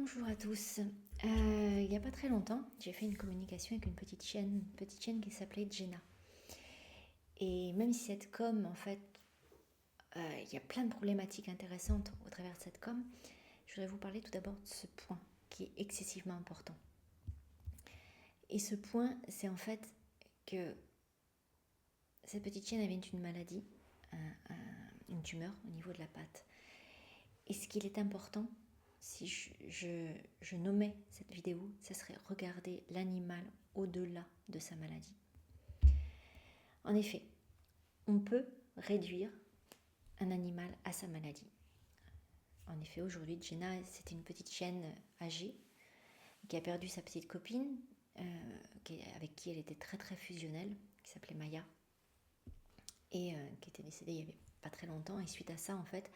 Bonjour à tous. Il n'y a pas très longtemps, j'ai fait une communication avec une petite chaîne qui s'appelait Jenna. Et même si cette com, en fait, il y a plein de problématiques intéressantes au travers de cette com, je voudrais vous parler tout d'abord de ce point qui est excessivement important. Et ce point, c'est en fait que cette petite chaîne avait une maladie, une tumeur au niveau de la patte. Et ce qu'il est important, si je nommais cette vidéo, ce serait regarder l'animal au-delà de sa maladie. En effet, on peut réduire un animal à sa maladie. En effet, aujourd'hui, Jenna, c'était une petite chienne âgée qui a perdu sa petite copine, avec qui elle était très très fusionnelle, qui s'appelait Maya, et qui était décédée il n'y avait pas très longtemps. Et suite à ça, en fait,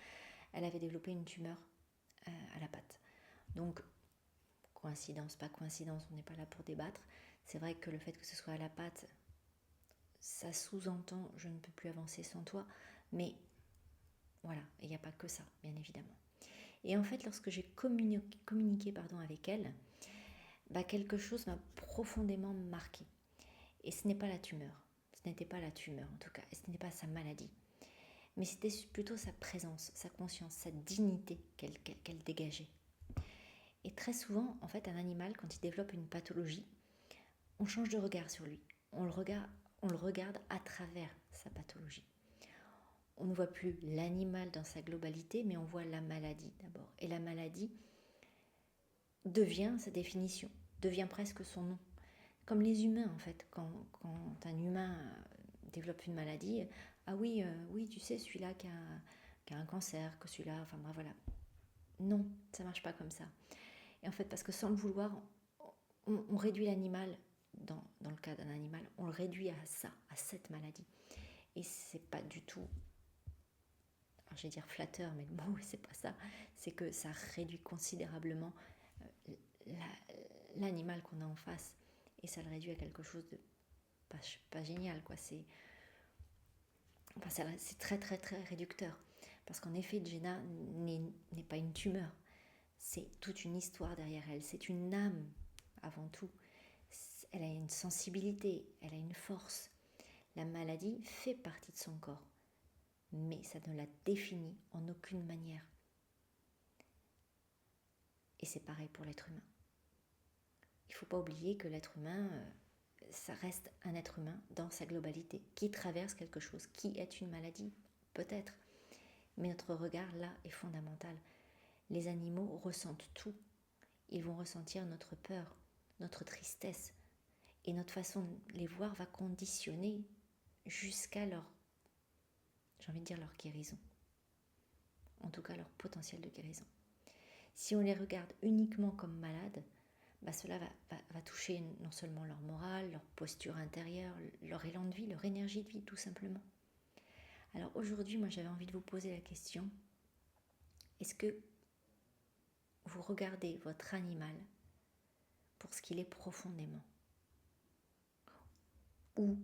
elle avait développé une tumeur à la patte. Donc, coïncidence, pas coïncidence, on n'est pas là pour débattre. C'est vrai que le fait que ce soit à la patte, ça sous-entend je ne peux plus avancer sans toi, mais voilà, il n'y a pas que ça, bien évidemment. Et en fait, lorsque j'ai communiqué avec elle, quelque chose m'a profondément marqué. Et ce n'est pas la tumeur, ce n'était pas la tumeur en tout cas, et ce n'était pas sa maladie, mais c'était plutôt sa présence, sa conscience, sa dignité qu'elle dégageait. Et très souvent, en fait, un animal, quand il développe une pathologie, on change de regard sur lui. On le regarde à travers sa pathologie. On ne voit plus l'animal dans sa globalité, mais on voit la maladie d'abord. Et la maladie devient sa définition, devient presque son nom. Comme les humains, en fait. Quand un humain développe une maladie, ah oui, oui, tu sais, celui-là qui a un cancer, que celui-là, enfin bref, voilà. Non, ça ne marche pas comme ça. Et en fait, parce que sans le vouloir, on réduit l'animal, dans le cas d'un animal, on le réduit à ça, à cette maladie. Et c'est pas du tout, alors je vais dire flatteur, mais le mot, c'est pas ça. C'est que ça réduit considérablement l'animal qu'on a en face. Et ça le réduit à quelque chose de pas génial, quoi. C'est très, très, très réducteur. Parce qu'en effet, Jenna n'est pas une tumeur. C'est toute une histoire derrière elle. C'est une âme, avant tout. Elle a une sensibilité, elle a une force. La maladie fait partie de son corps, mais ça ne la définit en aucune manière. Et c'est pareil pour l'être humain. Il ne faut pas oublier que l'être humain, ça reste un être humain dans sa globalité, qui traverse quelque chose, qui est une maladie, peut-être. Mais notre regard, là, est fondamental. Les animaux ressentent tout. Ils vont ressentir notre peur, notre tristesse. Et notre façon de les voir va conditionner jusqu'à leur guérison. En tout cas, leur potentiel de guérison. Si on les regarde uniquement comme malades, cela va toucher non seulement leur morale, leur posture intérieure, leur élan de vie, leur énergie de vie, tout simplement. Alors aujourd'hui, moi j'avais envie de vous poser la question, est-ce que vous regardez votre animal pour ce qu'il est profondément? Ou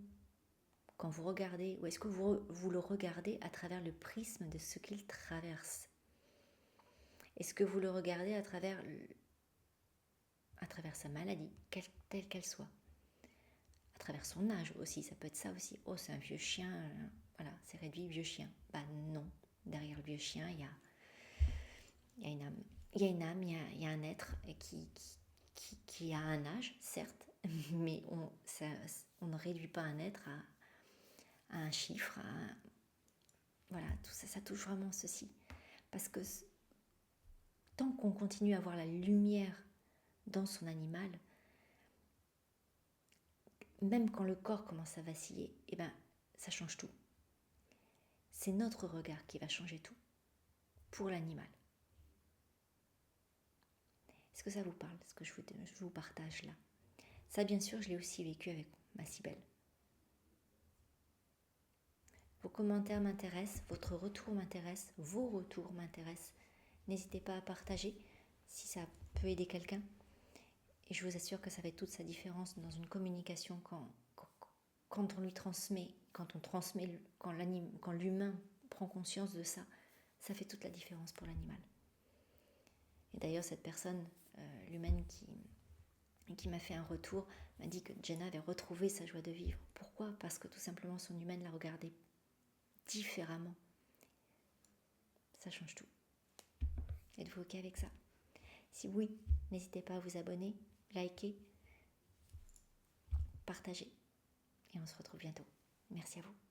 quand vous regardez, ou est-ce que vous le regardez à travers le prisme de ce qu'il traverse? Est-ce que vous le regardez à travers sa maladie, telle qu'elle soit? À travers son âge aussi, ça peut être ça aussi. Oh, c'est un vieux chien, voilà, c'est réduit vieux chien. Non, derrière le vieux chien, il y a une âme. Il y a une âme, il y a un être qui a un âge, certes, mais on ne réduit pas un être à un chiffre, voilà, tout ça, ça touche vraiment ceci. Parce que tant qu'on continue à voir la lumière dans son animal, même quand le corps commence à vaciller, ça change tout. C'est notre regard qui va changer tout pour l'animal. Est-ce que ça vous parle, ce que je vous partage là? Ça, bien sûr, je l'ai aussi vécu avec ma Cybèle. Vos commentaires m'intéressent, votre retour m'intéresse, vos retours m'intéressent. N'hésitez pas à partager si ça peut aider quelqu'un. Et je vous assure que ça fait toute sa différence dans une communication quand on lui transmet, quand l'humain prend conscience de ça, ça fait toute la différence pour l'animal. Et d'ailleurs, cette personne, l'humaine qui m'a fait un retour, m'a dit que Jenna avait retrouvé sa joie de vivre. Pourquoi ? Parce que tout simplement son humaine la regardait différemment. Ça change tout. Êtes-vous OK avec ça ? Si oui, n'hésitez pas à vous abonner, liker, partager. Et on se retrouve bientôt. Merci à vous.